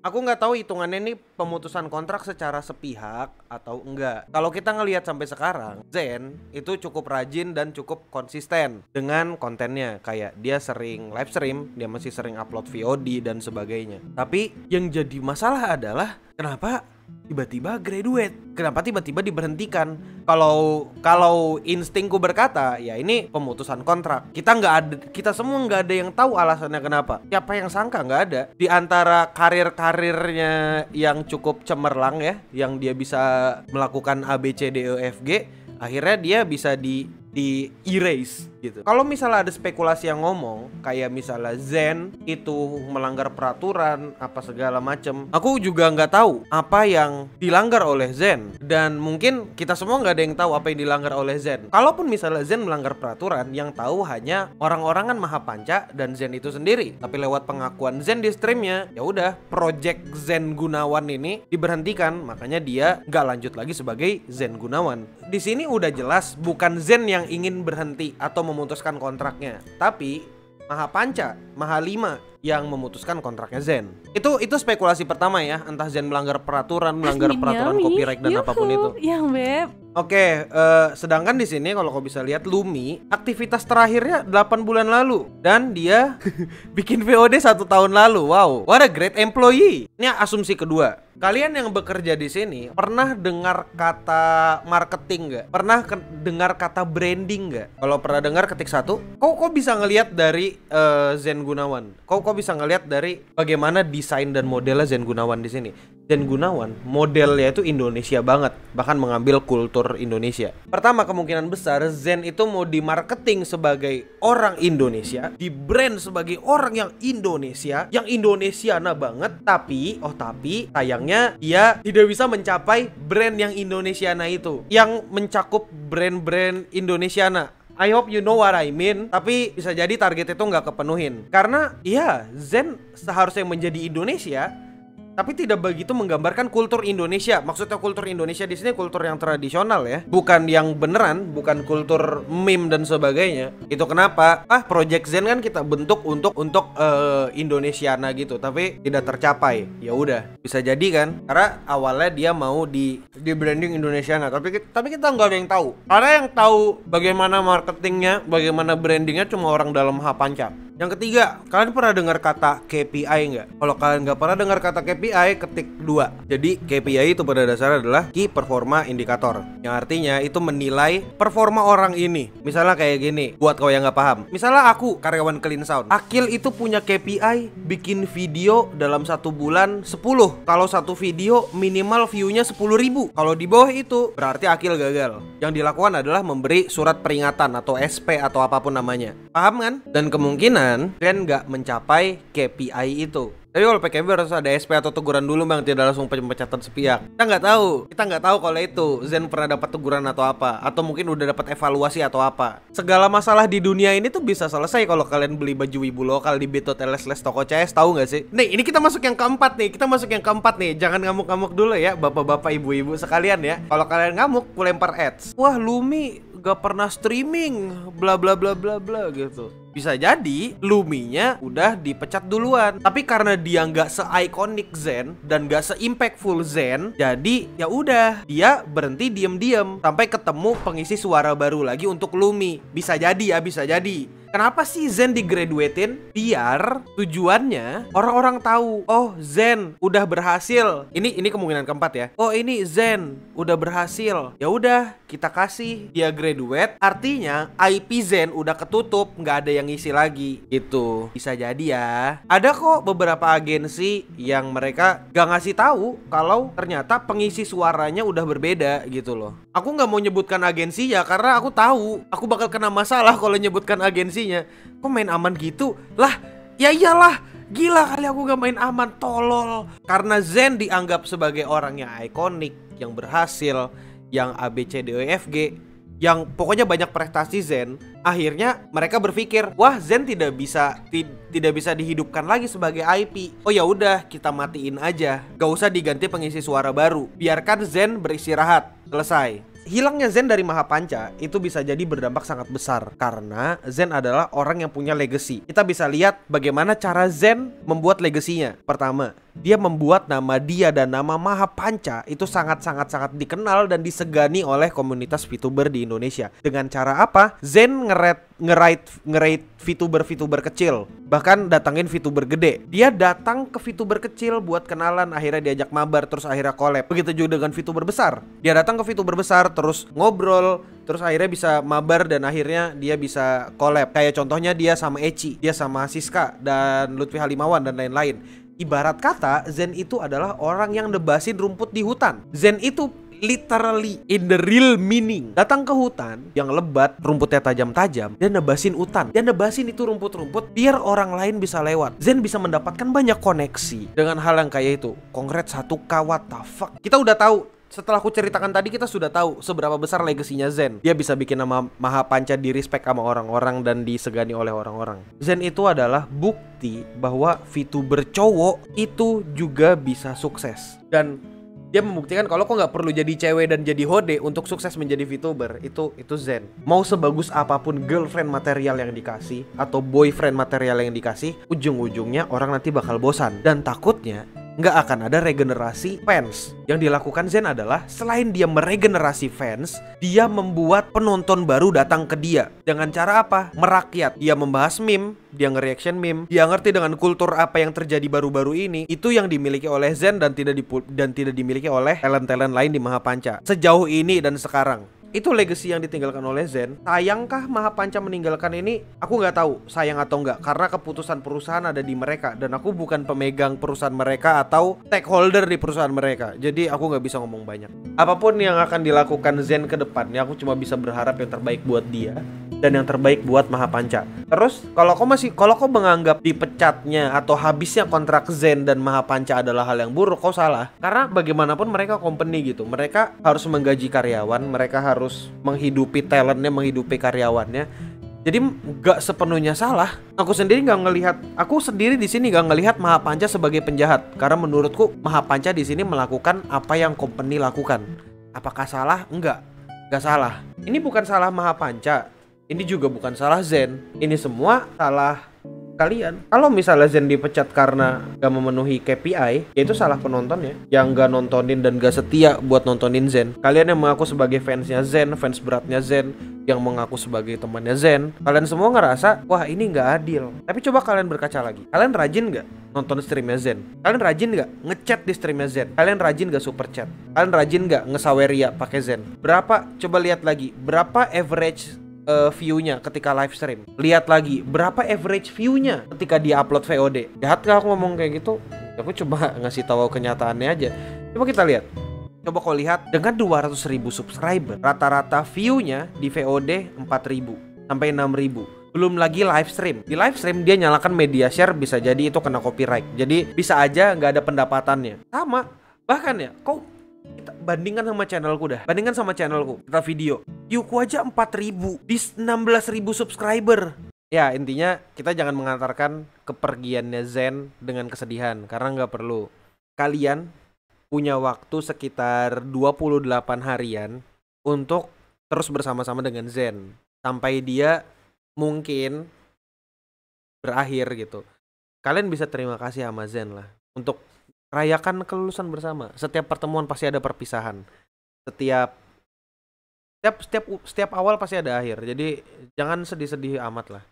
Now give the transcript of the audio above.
Aku nggak tahu hitungannya ini pemutusan kontrak secara sepihak atau enggak. Kalau kita ngelihat sampai sekarang, Zen itu cukup rajin dan cukup konsisten dengan kontennya. Kayak dia sering live stream, dia masih sering upload VOD dan sebagainya. Tapi yang jadi masalah adalah kenapa tiba-tiba graduate? Kenapa tiba-tiba diberhentikan? Kalau instingku berkata, ya ini pemutusan kontrak. Kita semua nggak ada yang tahu alasannya kenapa. Siapa yang sangka nggak ada? Di antara karirnya yang cukup cemerlang ya, yang dia bisa melakukan A B C D E F G, akhirnya dia bisa di erase gitu. Kalau misalnya ada spekulasi yang ngomong kayak misalnya Zen itu melanggar peraturan apa segala macem, aku juga nggak tahu apa yang dilanggar oleh Zen, dan mungkin kita semua nggak ada yang tahu apa yang dilanggar oleh Zen. Kalaupun misalnya Zen melanggar peraturan, yang tahu hanya orang-orang kan Mahapanca dan Zen itu sendiri. Tapi lewat pengakuan Zen di streamnya, ya udah project Zen Gunawan ini diberhentikan, makanya dia nggak lanjut lagi sebagai Zen Gunawan. Di sini udah jelas bukan Zen yang ingin berhenti atau memutuskan kontraknya, tapi Mahapanca, Mahalima yang memutuskan kontraknya Zen. Itu spekulasi pertama ya, entah Zen melanggar peraturan copyright dan apapun itu. Yang beb. Oke, sedangkan di sini kalau kau bisa lihat Lumi aktivitas terakhirnya 8 bulan lalu dan dia bikin VOD 1 tahun lalu. Wow, what a great employee. Ini asumsi kedua. Kalian yang bekerja di sini pernah dengar kata marketing nggak? Pernah dengar kata branding nggak? Kalau pernah dengar ketik satu. Kau bisa ngelihat dari Zen Gunawan. Kau bisa ngelihat dari bagaimana desain dan modelnya Zen Gunawan di sini. Zen Gunawan modelnya itu Indonesia banget, bahkan mengambil kultur Indonesia. Pertama, kemungkinan besar Zen itu mau di marketing sebagai orang Indonesia, di brand sebagai orang yang Indonesia, yang Indonesiana banget. Tapi sayangnya dia tidak bisa mencapai brand yang Indonesiana itu, yang mencakup brand-brand Indonesiana. I hope you know what I mean. Tapi bisa jadi target itu nggak kepenuhin. Karena iya, Zen seharusnya menjadi Indonesia, tapi tidak begitu menggambarkan kultur Indonesia. Maksudnya kultur Indonesia di sini kultur yang tradisional ya, bukan yang beneran, bukan kultur meme dan sebagainya. Itu kenapa Project Zen kan kita bentuk untuk Indonesiana gitu, tapi tidak tercapai. Ya udah, bisa jadi kan karena awalnya dia mau di branding Indonesiana, tapi kita nggak ada yang tahu. Karena yang tahu bagaimana marketingnya, bagaimana brandingnya cuma orang dalam Mahapanca. Yang ketiga, kalian pernah dengar kata KPI nggak? Kalau kalian nggak pernah dengar kata KPI, ketik 2. Jadi KPI itu pada dasarnya adalah Key Performa Indicator, yang artinya itu menilai performa orang ini. Misalnya kayak gini, buat kau yang nggak paham. Misalnya aku karyawan Clean Sound, Akil itu punya KPI bikin video dalam 1 bulan 10. Kalau satu video minimal view-nya 10.000. Kalau di bawah itu berarti Akil gagal. Yang dilakukan adalah memberi surat peringatan atau SP atau apapun namanya. Paham kan? Dan kemungkinan kalian nggak mencapai KPI itu. Tapi kalau PKB harus ada SP atau teguran dulu bang, tidak langsung pemecatan sepihak. Kita nggak tahu kalau itu Zen pernah dapat teguran atau apa, atau mungkin udah dapat evaluasi atau apa. Segala masalah di dunia ini tuh bisa selesai kalau kalian beli baju wibu lokal di bit.ls toko CS, tahu nggak sih? Nih, ini kita masuk yang keempat nih. Jangan ngamuk-ngamuk dulu ya, bapak-bapak, ibu-ibu sekalian ya. Kalau kalian ngamuk, ku lempar ads. Wah, Lumi gak pernah streaming, bla bla bla bla bla gitu. Bisa jadi Luminya udah dipecat duluan. Tapi karena dia nggak se-iconic Zen dan nggak se-impactful Zen, jadi ya udah dia berhenti diem-diem sampai ketemu pengisi suara baru lagi untuk Lumi. Bisa jadi. Kenapa sih Zen digraduatin? Biar tujuannya orang-orang tahu, oh Zen udah berhasil. Ini kemungkinan keempat ya. Oh ini Zen udah berhasil. Ya udah kita kasih dia graduate. Artinya IP Zen udah ketutup, nggak ada yang ngisi lagi. Itu bisa jadi ya. Ada kok beberapa agensi yang mereka gak ngasih tahu kalau ternyata pengisi suaranya udah berbeda gitu loh. Aku nggak mau nyebutkan agensinya karena aku tahu aku bakal kena masalah kalau nyebutkan agensinya. Kok main aman gitu? Lah, ya iyalah. Gila kali aku gak main aman, tolol. Karena Zen dianggap sebagai orang yang ikonik, yang berhasil, yang ABCDEFG, yang pokoknya banyak prestasi Zen. Akhirnya mereka berpikir, wah Zen tidak bisa dihidupkan lagi sebagai IP. Oh ya udah, kita matiin aja. Gak usah diganti pengisi suara baru. Biarkan Zen beristirahat. Selesai. Hilangnya Zen dari Mahapanca itu bisa jadi berdampak sangat besar karena Zen adalah orang yang punya legacy. Kita bisa lihat bagaimana cara Zen membuat legasinya. Pertama, dia membuat nama dia dan nama Mahapanca itu sangat dikenal dan disegani oleh komunitas VTuber di Indonesia. Dengan cara apa? Zen nge-raid VTuber kecil, bahkan datangin VTuber gede. Dia datang ke VTuber kecil buat kenalan, akhirnya diajak mabar, terus akhirnya collab. Begitu juga dengan VTuber besar. Dia datang ke VTuber besar, terus ngobrol, terus akhirnya bisa mabar dan akhirnya dia bisa collab. Kayak contohnya dia sama Eci, dia sama Siska dan Lutfi Halimawan dan lain-lain. Ibarat kata, Zen itu adalah orang yang nebasin rumput di hutan. Zen itu literally in the real meaning datang ke hutan yang lebat, rumputnya tajam-tajam, dan nebasin hutan. Dia nebasin itu rumput-rumput biar orang lain bisa lewat. Zen bisa mendapatkan banyak koneksi dengan hal yang kayak itu. Kongret 1K, what the fuck. Kita udah tahu. Setelah aku ceritakan tadi, kita sudah tahu seberapa besar legasinya Zen. Dia bisa bikin nama Mahapanca di respect sama orang-orang dan disegani oleh orang-orang. Zen itu adalah bukti bahwa VTuber cowok itu juga bisa sukses. Dan dia membuktikan kalau kok nggak perlu jadi cewek dan jadi hode untuk sukses menjadi VTuber. Itu Zen. Mau sebagus apapun girlfriend material yang dikasih atau boyfriend material yang dikasih, ujung-ujungnya orang nanti bakal bosan. Dan takutnya nggak akan ada regenerasi fans. Yang dilakukan Zen adalah selain dia meregenerasi fans, dia membuat penonton baru datang ke dia. Dengan cara apa? Merakyat. Dia membahas meme, dia nge-reaction meme, dia ngerti dengan kultur apa yang terjadi baru-baru ini. Itu yang dimiliki oleh Zen dan tidak dimiliki oleh talent-talent lain di Mahapanca sejauh ini dan sekarang. Itu legacy yang ditinggalkan oleh Zen. Sayangkah Mahapanca meninggalkan ini? Aku nggak tahu sayang atau nggak, karena keputusan perusahaan ada di mereka dan aku bukan pemegang perusahaan mereka atau stakeholder di perusahaan mereka. Jadi aku nggak bisa ngomong banyak. Apapun yang akan dilakukan Zen ke depannya, aku cuma bisa berharap yang terbaik buat dia dan yang terbaik buat Mahapanca. Terus kalau kau menganggap dipecatnya atau habisnya kontrak Zen dan Mahapanca adalah hal yang buruk, kau salah. Karena bagaimanapun mereka company gitu. Mereka harus menggaji karyawan, mereka harus menghidupi talentnya, menghidupi karyawannya. Jadi gak sepenuhnya salah. Aku sendiri di sini gak ngelihat Mahapanca sebagai penjahat. Karena menurutku Mahapanca di sini melakukan apa yang company lakukan. Apakah salah? Enggak, gak salah. Ini bukan salah Mahapanca. Ini juga bukan salah Zen. Ini semua salah kalian. Kalau misalnya Zen dipecat karena gak memenuhi KPI, ya itu salah penontonnya yang gak nontonin dan gak setia buat nontonin Zen. Kalian yang mengaku sebagai fansnya Zen, fans beratnya Zen, yang mengaku sebagai temannya Zen, kalian semua ngerasa wah ini gak adil. Tapi coba kalian berkaca lagi. Kalian rajin gak nonton streamnya Zen? Kalian rajin gak ngechat di streamnya Zen? Kalian rajin gak super chat? Kalian rajin gak ngesaweria pakai Zen? Berapa? Coba lihat lagi. Berapa average view-nya ketika live stream? Lihat lagi berapa average view-nya ketika dia upload VOD. Jahat gak aku ngomong kayak gitu? Aku coba ngasih tahu kenyataannya aja. Coba kita lihat. Coba kau lihat, dengan 200.000 subscriber, rata-rata view-nya di VOD 4.000 sampai 6.000. Belum lagi live stream. Di live stream dia nyalakan media share, bisa jadi itu kena copyright. Jadi bisa aja nggak ada pendapatannya. Sama. Bahkan ya, kau kita bandingkan sama channelku dah. Bandingkan sama channelku. Kita video. Viewku aja 4.000 di 16.000 subscriber. Ya intinya kita jangan mengantarkan kepergiannya Zen dengan kesedihan. Karena nggak perlu. Kalian punya waktu sekitar 28 harian untuk terus bersama-sama dengan Zen. Sampai dia mungkin berakhir gitu. Kalian bisa terima kasih sama Zen lah. Untuk rayakan kelulusan bersama. Setiap pertemuan pasti ada perpisahan. Setiap awal pasti ada akhir. Jadi jangan sedih-sedih amat lah.